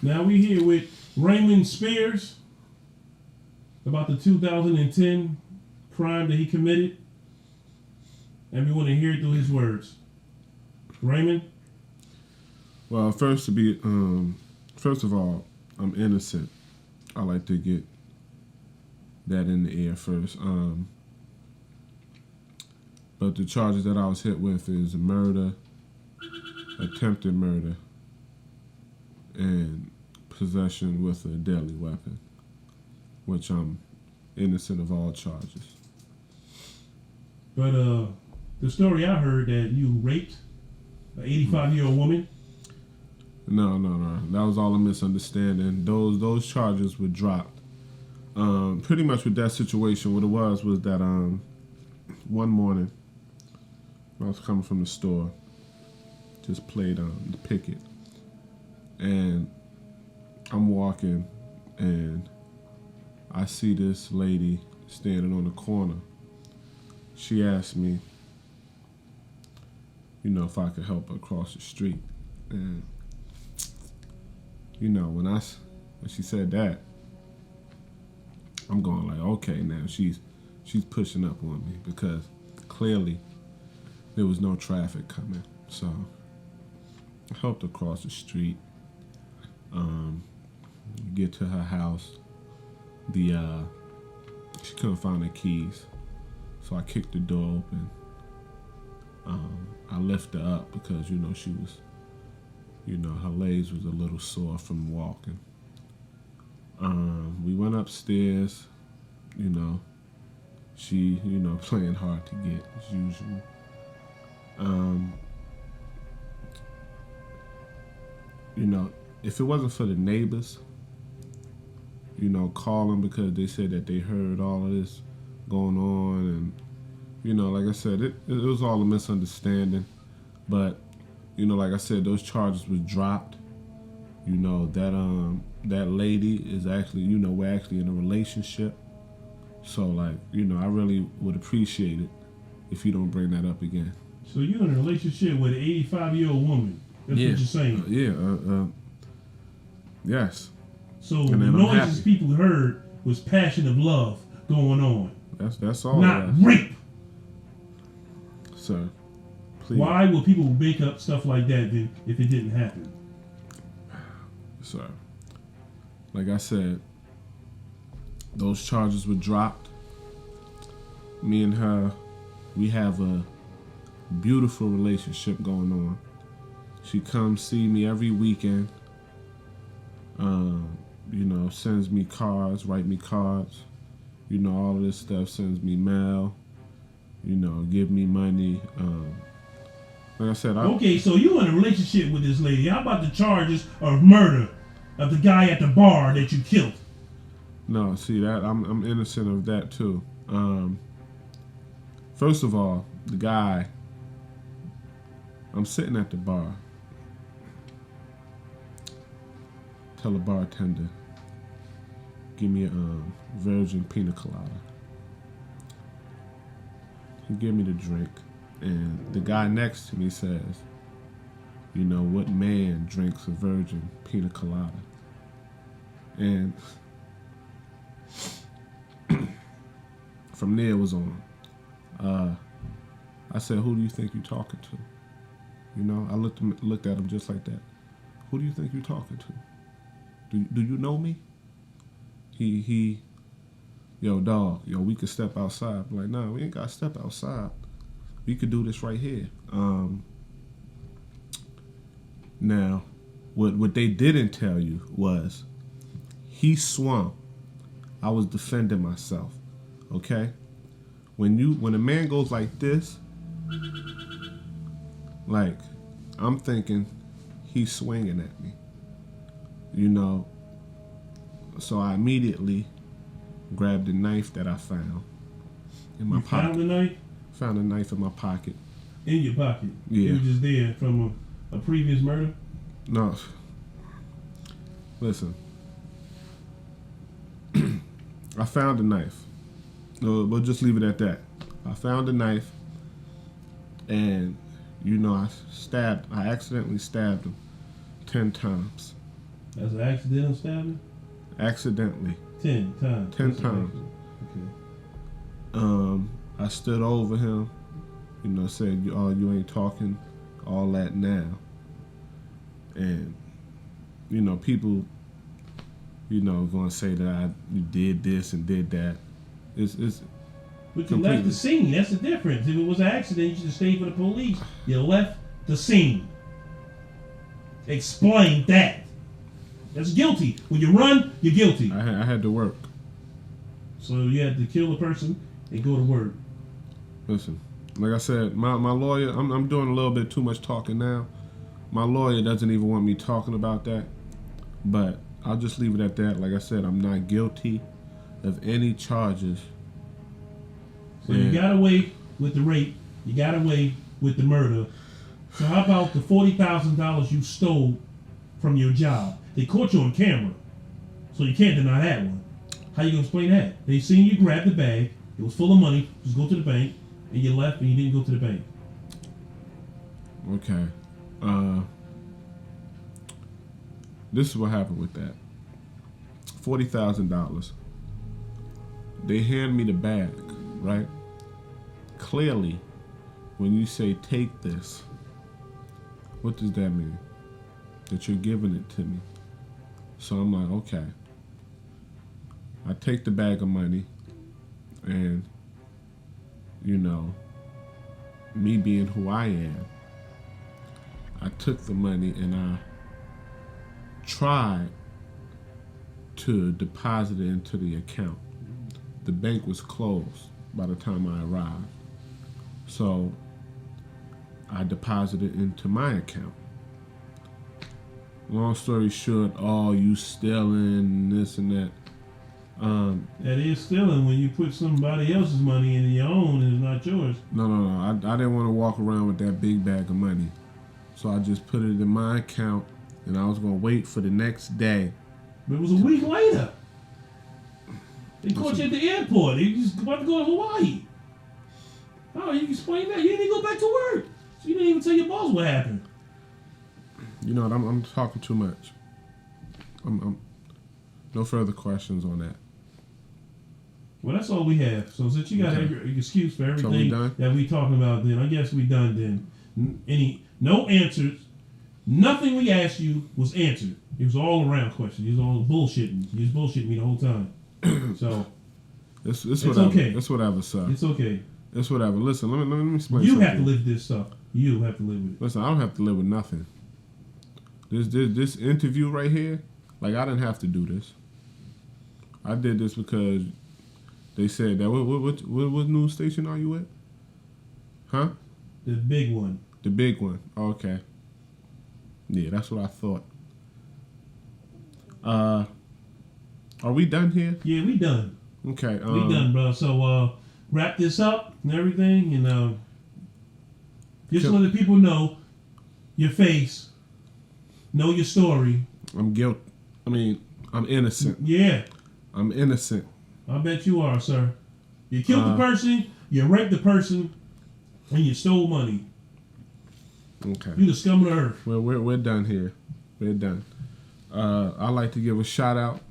Now we here with Raymond Spears about the 2010 crime that he committed. And we want to hear it through his words. Raymond? Well, first of all, I'm innocent. I like to get that in the air first. But the charges that I was hit with is murder, attempted murder, and possession with a deadly weapon, which I'm innocent of all charges. But the story I heard that you raped an 85-year-old woman. No. That was all a misunderstanding. Those charges were dropped. Pretty much with that situation, what it was that one morning when I was coming from the store, just played the picket, and I'm walking, and I see this lady standing on the corner. She asked me, if I could help her across the street, and when she said that, I'm going like, okay, now she's pushing up on me because clearly there was no traffic coming. So I helped her cross the street, get to her house. She couldn't find her keys, so I kicked the door open. I lifted her up because she was, her legs was a little sore from walking. We went upstairs, she, playing hard to get as usual. If it wasn't for the neighbors, calling because they said that they heard all of this going on, and, like I said, it was all a misunderstanding, but, like I said, those charges were dropped. That lady is actually, we're actually in a relationship. So, like, I really would appreciate it if you don't bring that up again. So you're in a relationship with an 85-year-old woman. That's what you're saying. Yes. So the noises people heard was passion of love going on. That's all. Not rape. Sir, please. Why would people make up stuff like that then if it didn't happen? Sir, like I said, those charges were dropped. Me and her, we have a beautiful relationship going on. She comes see me every weekend. Sends me cards, write me cards. All of this stuff, sends me mail. Give me money. Like I said, okay, so you in a relationship with this lady. How about the charges of murder of the guy at the bar that you killed? No, see that I'm innocent of that too. First of all, the guy, I'm sitting at the bar. Tell the bartender, give me a virgin pina colada. He gave me the drink, and the guy next to me says, what man drinks a virgin pina colada? And from there it was on. I said, who do you think you're talking to? I looked at him just like that. Who do you think you're talking to? Do you know me? Yo, dog, we could step outside. I'm like, nah, we ain't got to step outside. We could do this right here. Now, what they didn't tell you was he swung. I was defending myself, okay? When a man goes like this, like, I'm thinking he's swinging at me. So I immediately grabbed the knife that I found in my pocket. Found the knife? Found a knife in my pocket. In your pocket? Yeah. It was just there from a previous murder? No. Listen. I found a knife. No, we'll just leave it at that. I found a knife, and I accidentally stabbed him 10 times. That's an accidental stabbing? Accidentally. 10 times. 10 times. Okay. I stood over him, you know, said, "Oh, you ain't talking all that now." And, you know, people, you know, gonna say that you did this and did that. It's But you left the scene. That's the difference. If it was an accident, you should have stayed for the police. You left the scene. Explain that. That's guilty. When you run, you're guilty. I had to work. So you had to kill a person and go to work. Listen, like I said, my lawyer, I'm doing a little bit too much talking now. My lawyer doesn't even want me talking about that. But I'll just leave it at that. Like I said, I'm not guilty of any charges. So you got away with the rape. You got away with the murder. So how about the $40,000 you stole from your job? They caught you on camera, so you can't deny that one. How you gonna explain that? They seen you grab the bag. It was full of money. Just go to the bank, and you left, and you didn't go to the bank. Okay. This is what happened with that. $40,000. They hand me the bag, right? Clearly, when you say take this, what does that mean? That you're giving it to me. So I'm like, okay. I take the bag of money, and, you know, me being who I am, I took the money and I tried to deposit it into the account. The bank was closed by the time I arrived. So I deposited into my account. Long story short, oh, you stealing, this and that. That is stealing when you put somebody else's money in your own and it's not yours. No. I didn't want to walk around with that big bag of money. So I just put it in my account, and I was going to wait for the next day. But it was a week later. They caught you at the airport. They just about to go to Hawaii. Oh, you can explain that. You didn't even go back to work. So you didn't even tell your boss what happened. You know what? I'm talking too much. I'm no further questions on that. Well, that's all we have. So since you got every excuse for everything that we talking about, then I guess we done. Then no answers. Nothing we asked you was answered. It was all around questions. You was all bullshitting. You was bullshitting me the whole time. So it's whatever. Okay. It's whatever, sir. It's okay. It's whatever. Listen, let me explain. You have to live this stuff. You have to live with it. Listen, I don't have to live with nothing. This interview right here, like, I didn't have to do this. I did this because they said that. What news station are you at? Huh? The big one. The big one. Oh, okay. Yeah, that's what I thought. Are we done here? Yeah, we done. Okay. We done, bro. So wrap this up and everything, and just let the people know your face, know your story. I'm innocent. Yeah. I'm innocent. I bet you are, sir. You killed the person, you raped the person, and you stole money. Okay. You the scum of the earth. Well, we're done here. We're done. I'd like to give a shout out